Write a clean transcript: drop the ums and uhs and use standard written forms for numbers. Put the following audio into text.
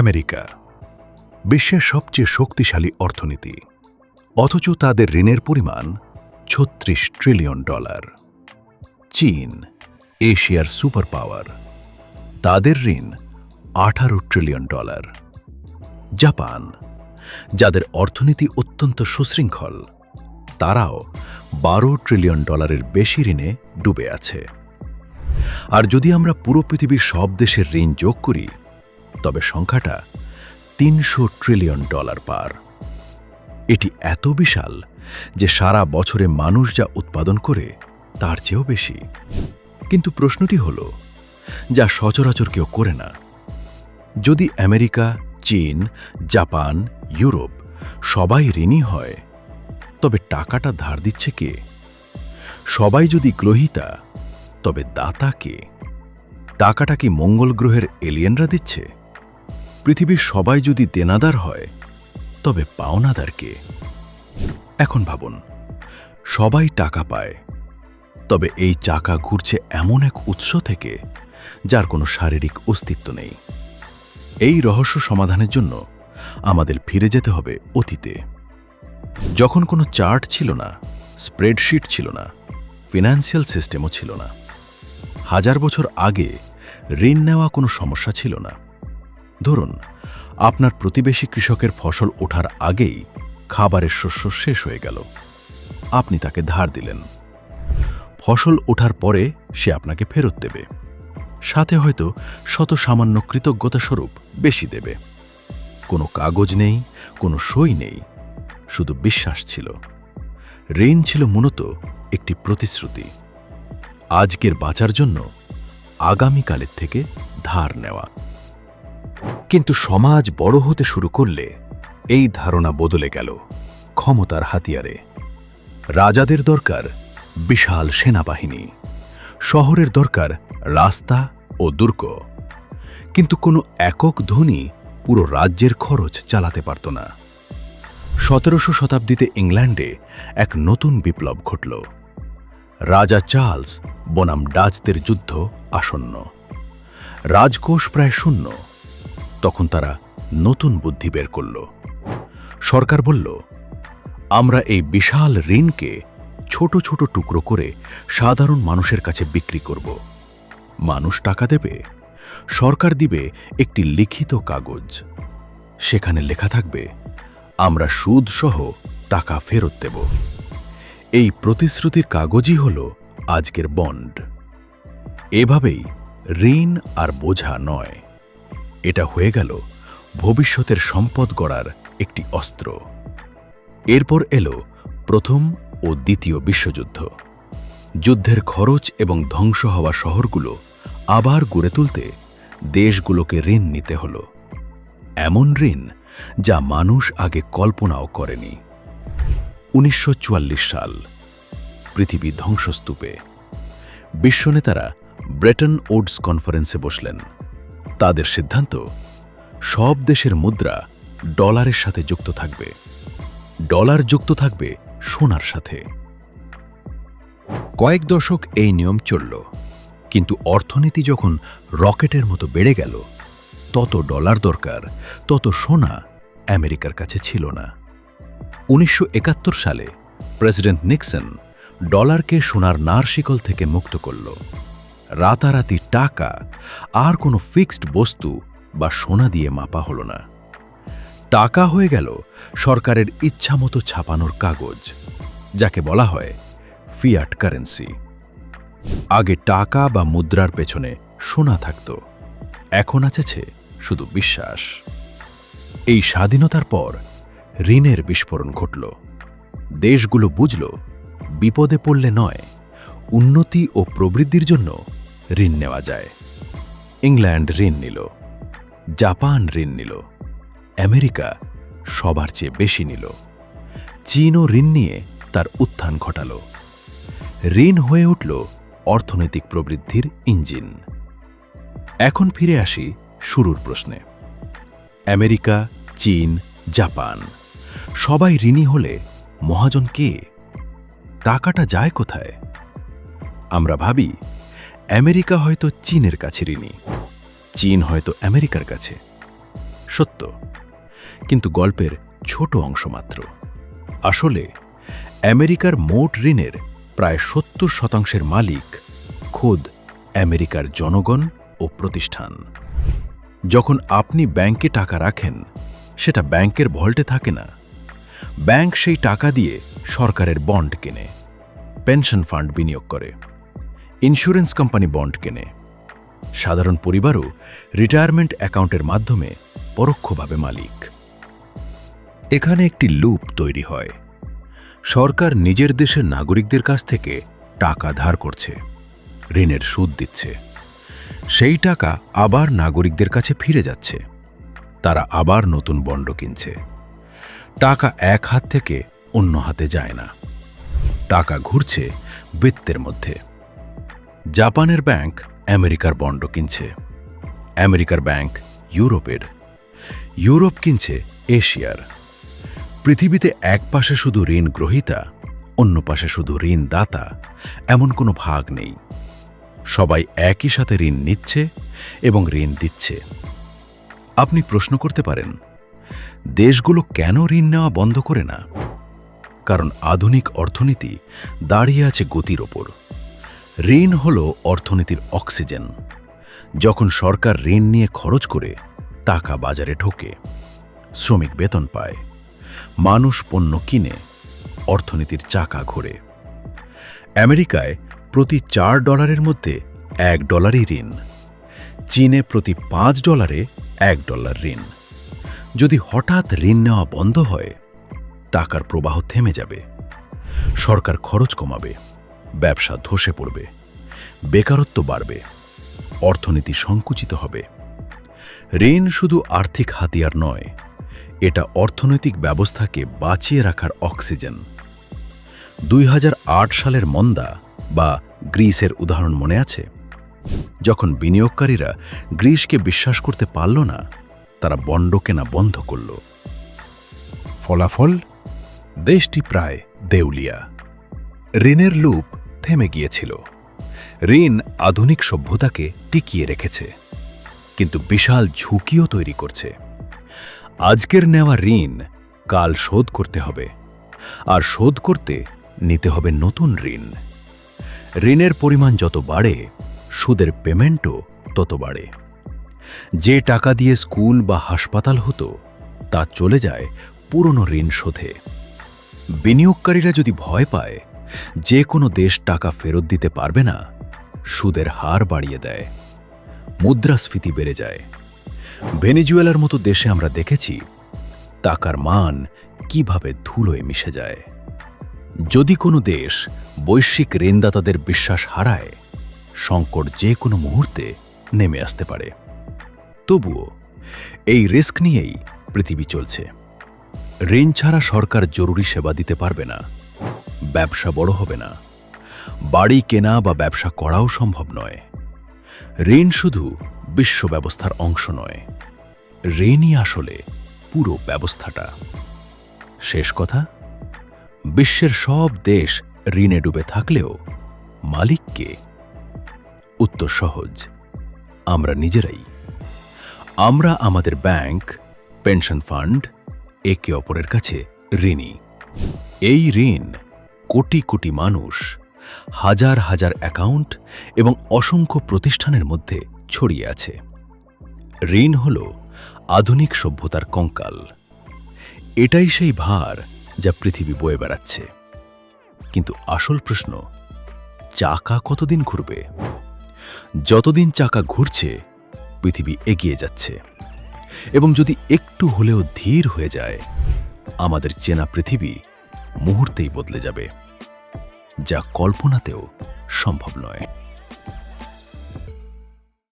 America বিশ্বের সবচেয়ে শক্তিশালী অর্থনীতি, অথচ তাদের ঋণের পরিমাণ $36 ট্রিলিয়ন। চীন, এশিয়ার সুপার পাওয়ার, তাদের ঋণ $18 ট্রিলিয়ন। জাপান, যাদের অর্থনীতি অত্যন্ত সুশৃঙ্খল, তারাও $12 ট্রিলিয়ন বেশি ঋণে ডুবে আছে। আর যদি আমরা পুরো পৃথিবীর সব দেশের ঋণ যোগ করি, তবে সংখ্যাটা $300 ট্রিলিয়ন পার। এটি এত বিশাল যে সারা বছরে মানুষ যা উৎপাদন করে তার চেয়েও বেশি। কিন্তু প্রশ্নটি হল, যা সচরাচর কেউ করে না, যদি আমেরিকা, চীন, জাপান, ইউরোপ সবাই ঋণী হয়, তবে টাকাটা ধার দিচ্ছে কে? সবাই যদি গ্রহীতা, তবে দাতা কে? টাকাটা কি মঙ্গল গ্রহের এলিয়েনরা দিচ্ছে? পৃথিবীর সবাই যদি দেনাদার হয়, তবে পাওনাদার কে? এখন ভাবুন, সবাই টাকা পায়, তবে এই চাকা ঘুরছে এমন এক উৎস থেকে যার কোনো শারীরিক অস্তিত্ব নেই। এই রহস্য সমাধানের জন্য আমাদের ফিরে যেতে হবে অতীতে, যখন কোনো চার্ট ছিল না, স্প্রেডশিট ছিল না, ফিনান্সিয়াল সিস্টেমও ছিল না। 1000 বছর আগে ঋণ নেওয়া কোনো সমস্যা ছিল না। ধরুন, আপনার প্রতিবেশী কৃষকের ফসল ওঠার আগেই খাবারের শস্য শেষ হয়ে গেল। আপনি তাকে ধার দিলেন। ফসল ওঠার পরে সে আপনাকে ফেরত দেবে, সাথে হয়তো শত সামান্য কৃতজ্ঞতা স্বরূপ বেশি দেবে। কোনো কাগজ নেই, কোনো সই নেই, শুধু বিশ্বাস ছিল। ঋণ ছিল মূলত একটি প্রতিশ্রুতি, আজকের বাঁচার জন্য আগামীকালের থেকে ধার নেওয়া। কিন্তু সমাজ বড় হতে শুরু করলে এই ধারণা বদলে গেল ক্ষমতার হাতিয়ারে। রাজাদের দরকার বিশাল সেনাবাহিনী, শহরের দরকার রাস্তা ও দুর্গ, কিন্তু কোনো একক ধনী পুরো রাজ্যের খরচ চালাতে পারত না। 17শো শতাব্দীতে ইংল্যান্ডে এক নতুন বিপ্লব ঘটল। রাজা চার্লস বনাম ডাচদের যুদ্ধ আসন্ন। রাজকোষ প্রায় শূন্য। তখন তারা নতুন বুদ্ধি বের করল। সরকার বলল, আমরা এই বিশাল ঋণকে ছোট ছোট টুকরো করে সাধারণ মানুষের কাছে বিক্রি করব। মানুষ টাকা দেবে, সরকার দিবে একটি লিখিত কাগজ। সেখানে লেখা থাকবে, আমরা সুদ সহ টাকা ফেরত দেব। এই প্রতিশ্রুতির কাগজই হল আজকের বন্ড। এভাবেই ঋণ আর বোঝা নয়, এটা হয়ে গেল ভবিষ্যতের সম্পদ গড়ার একটি অস্ত্র। এরপর এলো প্রথম ও দ্বিতীয় বিশ্বযুদ্ধ। যুদ্ধের খরচ এবং ধ্বংস হওয়া শহরগুলো আবার গড়ে তুলতে দেশগুলোকে ঋণ নিতে হলো, এমন ঋণ যা মানুষ আগে কল্পনাও করেনি। 1944 সাল, পৃথিবী ধ্বংসস্তূপে। বিশ্বনেতারা ব্রেটন উডস কনফারেন্সে বসলেন। তাদের সিদ্ধান্ত, সব দেশের মুদ্রা ডলারের সাথে যুক্ত থাকবে, ডলার যুক্ত থাকবে সোনার সাথে। কয়েক দশক এই নিয়ম চলল, কিন্তু অর্থনীতি যখন রকেটের মতো বেড়ে গেল, তত ডলার দরকার, তত সোনা আমেরিকার কাছে ছিল না। 1971 সালে প্রেসিডেন্ট নিক্সন ডলারকে সোনার নারশিকল থেকে মুক্ত করল। রাতারাতি টাকা আর কোনো ফিক্সড বস্তু বা সোনা দিয়ে মাপা হলো না। টাকা হয়ে গেল সরকারের ইচ্ছামতো ছাপানোর কাগজ, যাকে বলা হয় ফিয়াট কারেন্সি। আগে টাকা বা মুদ্রার পেছনে সোনা থাকত, এখন আছে শুধু বিশ্বাস। এই স্বাধীনতার পর ঋণের বিস্ফোরণ ঘটল। দেশগুলো বুঝল, বিপদে পড়লে নয়, উন্নতি ও প্রবৃদ্ধির জন্য ঋণ নেওয়া যায়। ইংল্যান্ড ঋণ নিল, জাপান ঋণ নিল, আমেরিকা সবার চেয়ে বেশি নিল। চীনও ঋণ নিয়ে তার উত্থান ঘটাল। ঋণ হয়ে উঠল অর্থনৈতিক প্রবৃদ্ধির ইঞ্জিন। এখন ফিরে আসি শুরুর প্রশ্নে। আমেরিকা, চীন, জাপান সবাই ঋণী হলে মহাজন কে? টাকাটা যায় কোথায়? আমরা ভাবি আমেরিকা হয়তো চীনের কাছে ঋণী, চীন হয়তো আমেরিকার কাছে। সত্য, কিন্তু গল্পের ছোট অংশ মাত্র। আসলে আমেরিকার মোট ঋণের প্রায় ৭০% মালিক খোদ আমেরিকার জনগণ ও প্রতিষ্ঠান। যখন আপনি ব্যাংকে টাকা রাখেন, সেটা ব্যাংকের ভল্টে থাকে না। ব্যাংক সেই টাকা দিয়ে সরকারের বন্ড কেনে, পেনশন ফান্ড বিনিয়োগ করে, ইন্স্যুরেন্স কোম্পানি বন্ড কেনে। সাধারণ পরিবারও রিটায়ারমেন্ট অ্যাকাউন্টের মাধ্যমে পরোক্ষভাবে মালিক। এখানে একটি লুপ তৈরি হয়। সরকার নিজের দেশের নাগরিকদের কাছ থেকে টাকা ধার করছে, ঋণের সুদ দিচ্ছে। সেই টাকা আবার নাগরিকদের কাছে ফিরে যাচ্ছে। তারা আবার নতুন বন্ড কিনছে। টাকা এক হাত থেকে অন্য হাতে যায় না, টাকা ঘুরছে বৃত্তের মধ্যে। জাপানের ব্যাংক আমেরিকার বন্ড কিনছে, আমেরিকার ব্যাংক ইউরোপের, ইউরোপ কিনছে এশিয়ার। পৃথিবীতে এক পাশে শুধু ঋণ গ্রহীতা, অন্য পাশে শুধু ঋণ দাতা, এমন কোনো ভাগ নেই। সবাই একই সাথে ঋণ নিচ্ছে এবং ঋণ দিচ্ছে। আপনি প্রশ্ন করতে পারেন, দেশগুলো কেন ঋণ নেওয়া বন্ধ করে না? কারণ আধুনিক অর্থনীতি দাঁড়িয়ে আছে গতির ওপর। ঋণ হল অর্থনীতির অক্সিজেন। যখন সরকার ঋণ নিয়ে খরচ করে, টাকা বাজারে ঢোকে, শ্রমিক বেতন পায়, মানুষ পণ্য কিনে, অর্থনীতির চাকা ঘোরে। আমেরিকায় প্রতি $4 মধ্যে $1 ঋণ, চীনে প্রতি $5 $1 ঋণ। যদি হঠাৎ ঋণ নেওয়া বন্ধ হয়, টাকার প্রবাহ থেমে যাবে, সরকার খরচ কমাবে, ব্যবসা ধসে পড়বে, বেকারত্ব বাড়বে, অর্থনীতি সংকুচিত হবে। ঋণ শুধু আর্থিক হাতিয়ার নয়, এটা অর্থনৈতিক ব্যবস্থাকে বাঁচিয়ে রাখার অক্সিজেন। 2008 সালের মন্দা বা গ্রিসের উদাহরণ মনে আছে? যখন বিনিয়োগকারীরা গ্রিসকে বিশ্বাস করতে পারল না, তারা বন্ড কেনা বন্ধ করল। ফলাফল, দেশটি প্রায় দেউলিয়া। ঋণের লুপ থেমে গিয়েছিল। ঋণ আধুনিক সভ্যতাকে টিকিয়ে রেখেছে, কিন্তু বিশাল ঝুঁকিও তৈরি করছে। আজকের নেওয়া ঋণ কাল শোধ করতে হবে, আর শোধ করতে নিতে হবে নতুন ঋণ। ঋণের পরিমাণ যত বাড়ে, সুদের পেমেন্টও তত বাড়ে। যে টাকা দিয়ে স্কুল বা হাসপাতাল হতো, তা চলে যায় পুরনো ঋণ শোধে। বিনিয়োগকারীরা যদি ভয় পায় যে কোনো দেশ টাকা ফেরত দিতে পারবে না, সুদের হার বাড়িয়ে দেয়, মুদ্রাস্ফীতি বেড়ে যায়। ভেনেজুয়েলার মতো দেশে আমরা দেখেছি টাকার মান কিভাবে ধুলোয় মিশে যায়। যদি কোনো দেশ বৈশ্বিক ঋণদাতাদের বিশ্বাস হারায়, সংকট যে কোনো মুহূর্তে নেমে আসতে পারে। তবুও এই রিস্ক নিয়েই পৃথিবী চলছে। ঋণ ছাড়া সরকার জরুরি সেবা দিতে পারবে না, ব্যবসা বড় হবে না, বাড়ি কেনা বা ব্যবসা করাও সম্ভব নয়। ঋণ শুধু বিশ্ব ব্যবস্থার অংশ নয়, ঋণই আসলে পুরো ব্যবস্থাটা। শেষ কথা, বিশ্বের সব দেশ ঋণে ডুবে থাকলেও মালিক কে? উত্তর সহজ, আমরা নিজেরাই। আমরা আমাদের ব্যাংক, পেনশন ফান্ড, একে অপরের কাছে ঋণী। এই ঋণ কোটি কোটি মানুষ, হাজার হাজার অ্যাকাউন্ট এবং অসংখ্য প্রতিষ্ঠানের মধ্যে ছড়িয়ে আছে। ঋণ হল আধুনিক সভ্যতার কঙ্কাল। এটাই সেই ভার যা পৃথিবী বয়ে বেড়াচ্ছে। কিন্তু আসল প্রশ্ন, চাকা কতদিন ঘুরবে? যতদিন চাকা ঘুরছে, পৃথিবী এগিয়ে যাচ্ছে। এবং যদি একটু হলেও ধীর হয়ে যায়, আমাদের চেনা পৃথিবী মুহূর্তেই বদলে যাবে, যা কল্পনাতেও সম্ভব নয়।